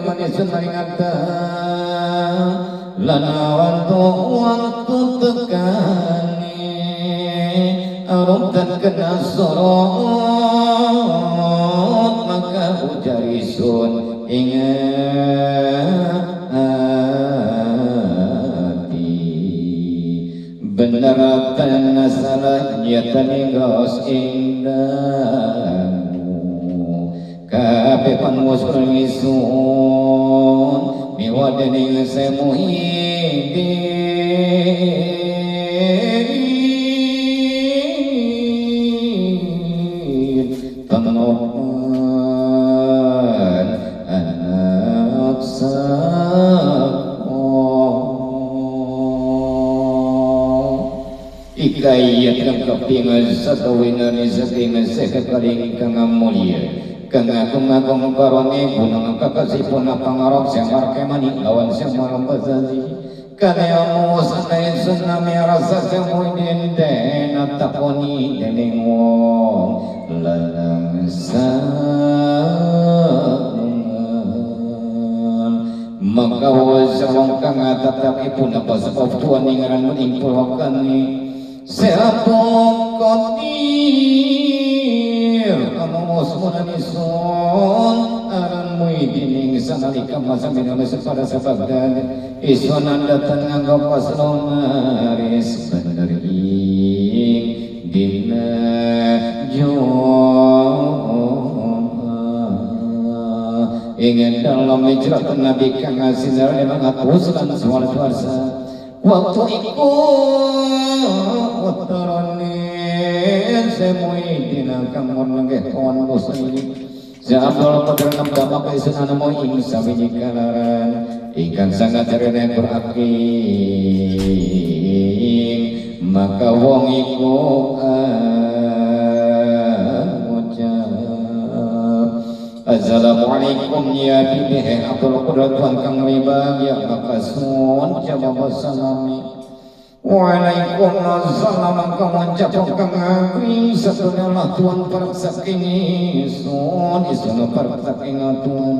manis naringata lana waktu tekani arutan kena sorot maka ujarisun ingati beneratan nasalah nyatan ingos indahmu kabeh panmusul ngisun miwadening semuhidin tenopan anak ikayat kang kapingan sa kawinan sa kingan sa kakaling kang mulia kang akong karone gunang kakasipon na pangarap sa markemani lawan sa marambasasi kaya mo sanay sa rasa sa muindin at taponi deningong lanang sa magkawas sa wang kang tataki po na pasapap tuwan ni ngaran maning pulakan ni Serapong kotir Kamamos mo na nison aran mo'y dining sa malikam masaminamis para sa Bagdad isuan datan nga kapas lomaris bandaring dinadyo ingin dalam hijrat Nabi kang sinar mga pusulan suara suarsa waktu ikut wataronin semuidin kang mornage kawan bosa ini Zabal padranam dama kaisunana mo ing sabiji kalaran ikan sangat rene beraking maka wong iku Assalamualaikum ya bibi Abdul Qudrat Tuhan kang riba ya makasun jawab salami Waalaikumsalam kang jawab kang agring satunya Tuhan parak saking isun parak saking Tuhan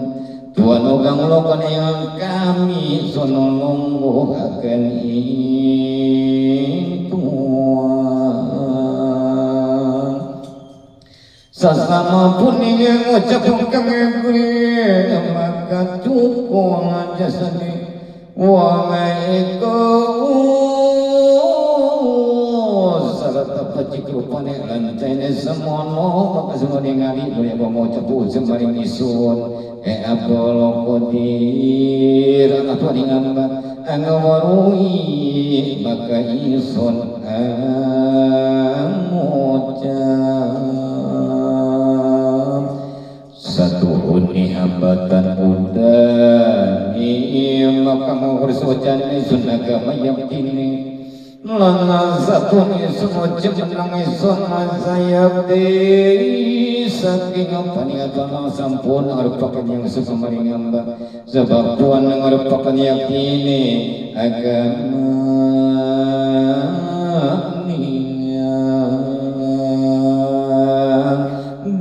Tuhan ugang lokan yang kami sono nunggu akan sasama pun yang ucap kami maka cukup aja sedih wa maikus sarata pacik rupane lantene semono maka semua ningali boleh mau cepu semaring isun abdul qadir atau ngamba angawarui maka isun satu huni hambatan udani maka mengurus wajahnya sunaga mayam kini lana satu ni semua cemenang isun sayap di saking paniatan sampun arupakan yang sesamaring hamba sebab Tuhan arupakan yakini agama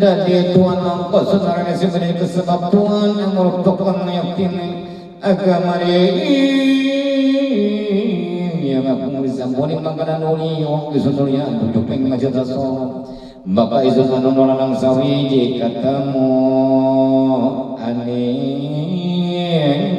dari Tuhan engkau sebenarnya sebenarnya sebab Tuhan yang merupakan meyakini agama ini yang aku mengisampuni makanan uli yang kesudunya duduk yang ngajat asal maka isu kanunoran ang sawiji katamu aning